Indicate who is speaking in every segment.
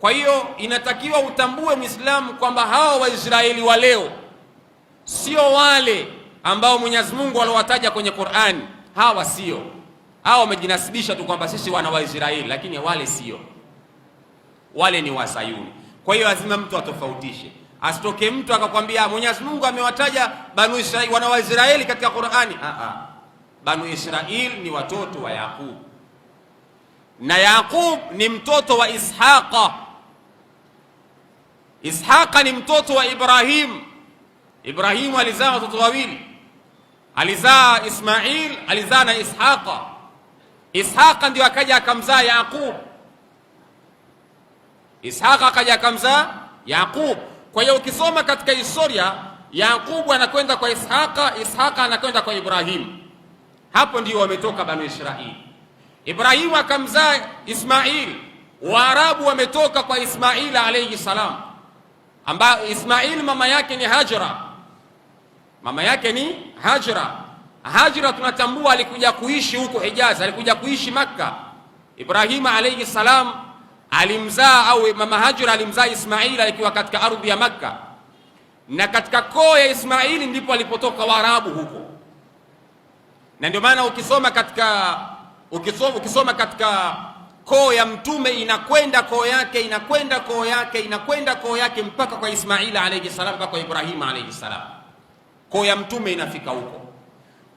Speaker 1: Kwa hiyo inatakiwa utambue Muislamu kwamba hawa Waisraeli wa leo sio wale ambao Mwenyezi Mungu aliwataja kwenye Qur'ani. Hawa sio. Hawa wamejinasibisha tu kwamba sisi wana Waisraeli, lakini wale sio. Wale ni Wasayuni. Kwa hiyo lazima mtu atofautishe. Asitoke mtu akakwambia Mwenyezi Mungu amewataja Banu Israeli, wana wa Israeli katika Qur'ani. Banu Israeli ni watoto wa Yaqub, na Yaqub ni mtoto wa Ishaqa. Ishaqa ni mtoto wa Ibrahim. Ibrahim alizaa watoto wawili, alizaa Ismail, alizaa na Ishaqa. Ishaqa ndio akaja akamzaa Yaqub. Ishaqa akaja akamzaa Yaqub. Kwa hiyo ukisoma katika historia, Yaqub anakwenda kwa Ishaqa, Ishaqa anakwenda kwa Ibrahim. Hapo ndio wametoka Banu Israili. Ibrahim akamzaa Ismail. Waarabu wametoka kwa Ismail alayhi salam, ambaye Ismail mama yake ni Hajra. Mama yake ni Hajra. Hajra tunatambua alikuja kuishi huko Hijaz, alikuja kuishi Makka. Ibrahim alayhi salam alimzaa, au mama Hajra alimzaa Ismail akiwa katika ardhi ya Makka, na katika koo ya Ismaili ndipo alipotoka Waarabu huko. Na ndio maana ukisoma katika koo ya Mtume inakwenda koo yake, inakwenda koo yake, inakwenda koo yake mpaka kwa Ismail alayhi salam, mpaka kwa Ibrahim alayhi salam. Koo ya Mtume inafika huko.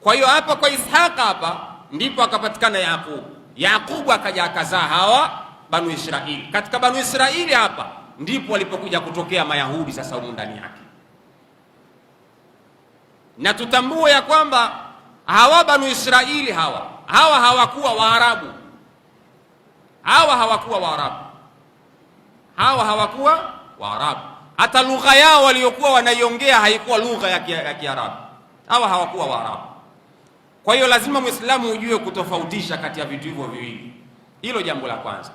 Speaker 1: Kwa hiyo hapa kwa Ishaqa hapa ndipo akapatikana Yaqub. Yaqub akaja akazaa hawa Banu Israili. Katika Banu Israili hapa ndipo walipokuja kutokea Mayahudi sasa huko ndani yake. Na tutambue ya kwamba hawa Banu Israili hawa hawakuwa Waarabu. Hawa hawakuwa Waarabu. Hata lugha yao waliokuwa wanaiongea haikuwa lugha ya Kiarabu. Hawa hawakuwa Waarabu. Kwa hiyo lazima Muislamu ujue kutofautisha kati ya vitu hivyo viwili. Hilo jambo la kwanza.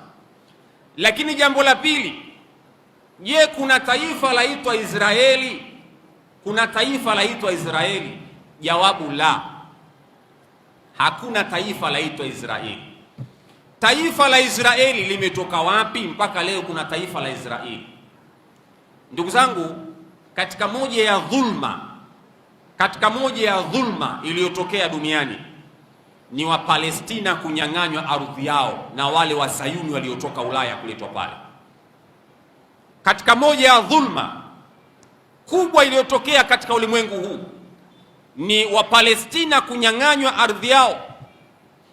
Speaker 1: Lakini jambo la pili, je, kuna taifa laitwa Israeli? Kuna taifa laitwa Israeli? Jawabu la. Hakuna taifa laitwa Israeli. Taifa la Israeli limetoka wapi mpaka leo kuna taifa la Israeli? Ndugu zangu, katika moja ya dhulma iliyotokea duniani ni wa Palestina kunyang'anywa ardhi yao na wale wa Sayuni waliotoka Ulaya kuletwa pale. Katika moja ya dhulma kubwa iliyotokea katika ulimwengu huu ni wa Palestina kunyang'anywa ardhi yao,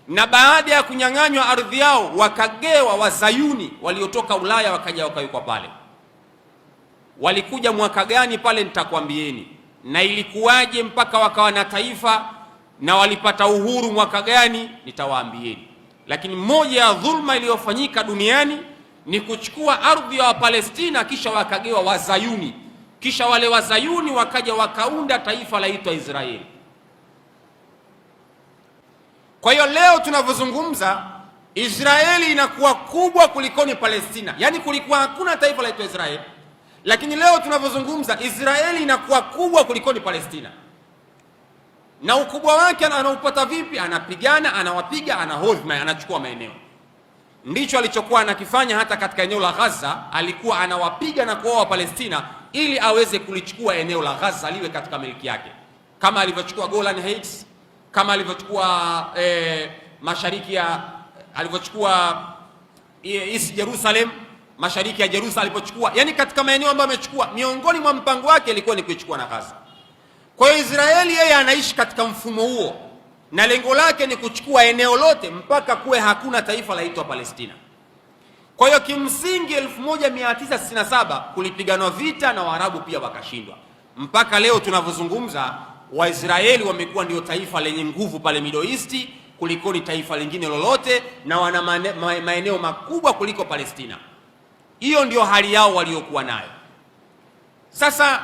Speaker 1: na baada ya kunyang'anywa ardhi yao wakagewa wa Sayuni waliotoka Ulaya wakaja wakawekwa pale. Walikuja mwaka gani pale nitakwambieni, na ilikuwaje mpaka wakawa na taifa, na walipata uhuru mwaka gani nitawaambieni. Lakini moja ya dhulma iliyofanyika duniani ni kuchukua ardhi ya Palestina kisha wakagewa Wazayuni, kisha wale Wazayuni wakaja wakaunda taifa laitwa Israeli. Kwa hiyo leo tunavyozungumza Israeli inakuwa kubwa kulikoni Palestina. Yaani kulikuwa hakuna taifa laitwa Israeli, lakini leo tunavyozungumza Israeli inakuwa kubwa kulikoni Palestina. Na ukubwa wake anaupata vipi? Anapigana, anawapiga, anahodhma, anachukua maeneo. Ndicho alichokuwa anakifanya hata katika eneo la Gaza. Alikuwa anawapiga na kuoa Palestina ili aweze kulichukua eneo la Gaza liwe katika miliki yake, kama alivyochukua Golan Heights, kama alivyochukua mashariki ya alivyochukua East Jerusalem, mashariki ya Jerusalem alipochukua. Yani katika maeneo ambayo amechukua, miongoni mwa mpango wake ilikuwa ni kuichukua na Gaza. Kwa hiyo Israeli yeye anaishi katika mfumo huo, na lengo lake ni kuchukua eneo lote mpaka kuwe hakuna taifa laitwa Palestina. Kwa hiyo kimsingi 1967 kulipiganwa vita na Waarabu pia wakashindwa. Mpaka leo tunavyozungumza Waisraeli wamekuwa ndio taifa lenye nguvu pale Middle East kuliko ni taifa lingine lolote, na wana maeneo makubwa kuliko Palestina. Hiyo ndio hali yao waliokuwa nayo. Sasa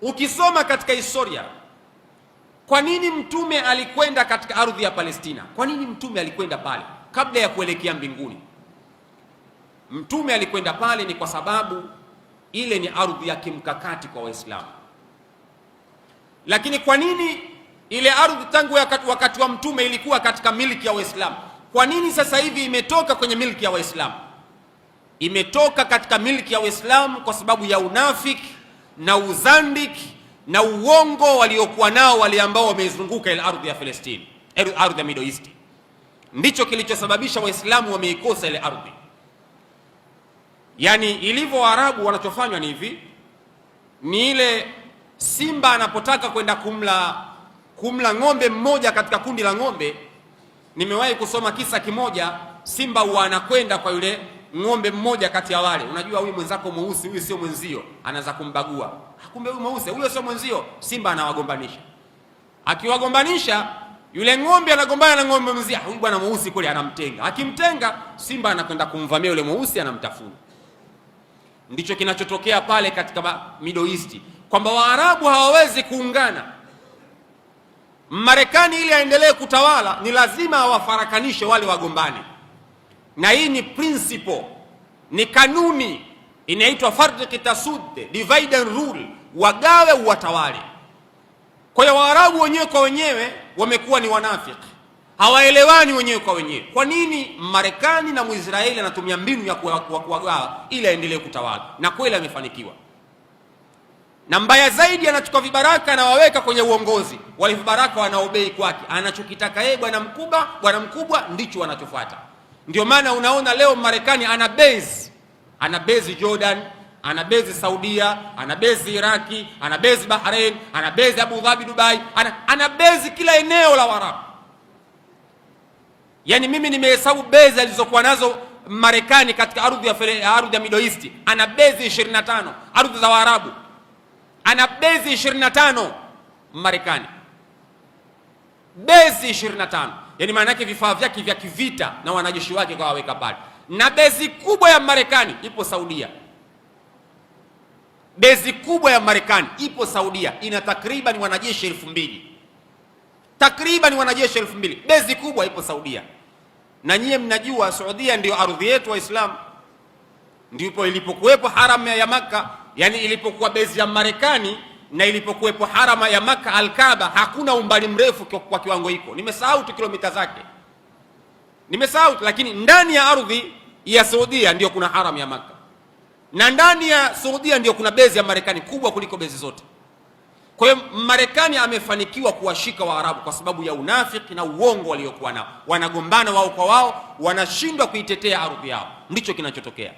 Speaker 1: ukisoma katika historia, kwa nini mtume alikwenda katika ardhi ya Palestina? Kwa nini mtume alikwenda pale kabla ya kuelekea mbinguni? Mtume alikwenda pale ni kwa sababu ile ni ardhi ya kimkakati kwa Waislamu. Lakini kwa nini ile ardhi tangu wakati wa mtume ilikuwa katika miliki ya Waislamu? Kwa nini sasa hivi imetoka kwenye miliki ya Waislamu? imetoka katika milki ya Uislamu kwa sababu ya unafiki na uzandiki na uongo waliokuwa nao wale ambao wameizunguka ile ardhi ya Palestina, ardhi ya Middle East. Ndicho kilichosababisha Waislamu wameikosa ile ardhi. Yani ilivyo Waarabu wanachofanywa ni hivi, ni ile simba anapotaka kwenda kumla ng'ombe mmoja katika kundi la ng'ombe. Nimewahi kusoma kisa kimoja, simba huwa anakwenda kwa yule ng'ombe mmoja kati ya wale, unajua huyu mwenzako mweusi, huyu sio mwenzio, anaanza kumbagua. Kumbe huyu mweusi, huyo sio mwenzio. Simba anawagombanisha, akiwagombanisha yule ng'ombe anagombana na ng'ombe mzia, huyu bwana mweusi kule anamtenga. Akimtenga, simba anakwenda kumvamia yule mweusi, anamtafuna. Ndicho kinachotokea pale katika Middle East, kwamba Waarabu hawawezi kuungana. Marekani ili aendelee kutawala ni lazima awafarakanishe wale wagombani, na hii ni principle, ni kanuni inaitwa farq tasud, divide and rule, wagawe uwatawale. Kwa hiyo Waarabu wenyewe kwa wenyewe wamekuwa ni wanafiki, hawaelewani wenyewe kwa wenyewe. Kwa nini Marekani na Muisraeli anatumia mbinu ya kuwagawa ili aendelee kutawala? Na kweli amefanikiwa. Na mbaya zaidi, anachukua vibaraka na waweka kwenye uongozi. Wale vibaraka wanaobei kwake, anachokitaka yeye bwana mkubwa ndicho wanachofuata. Ndio maana unaona leo Marekani ana base Jordan, ana base Saudia, ana base Iraki, ana base Bahrain, ana base Abu Dhabi, Dubai, ana base kila eneo la Waarabu. Yani mimi nimehesabu base alizokuwa nazo Marekani katika ardhi ya Middle East, ana base 25 ardhi za Waarabu, ana base 25 Marekani, base 25. Yani maana yake vifaa vyake vya kivita na wanajeshi wake kwa waweka pale. Na base kubwa ya Marekani ipo Saudia. Base kubwa ya Marekani ipo Saudia, ina takriban wanajeshi 2000. Takriban wanajeshi 2000. Base kubwa ipo Saudia. Na nyie mnajua Saudia ndio ardhi yetu Waislamu. Ndipo ilipokuwepo haram ya Makka, yani ilipokuwa base ya Marekani na ilipokuwepo harama ya Makka Al-Kaaba, hakuna umbali mrefu kwa kiwango hiko. Nimesahau tu kilomita zake, nimesahau, lakini ndani ya ardhi ya Saudia ndio kuna haram ya Makka, na ndani ya Saudia ndio kuna base ya Marekani kubwa kuliko base zote. Kwa hiyo Marekani amefanikiwa kuwashika Waarabu kwa sababu ya unafiki na uongo waliokuwa nao. Wanagombana wao kwa wao, wanashindwa kuitetea ardhi yao. Ndicho kinachotokea.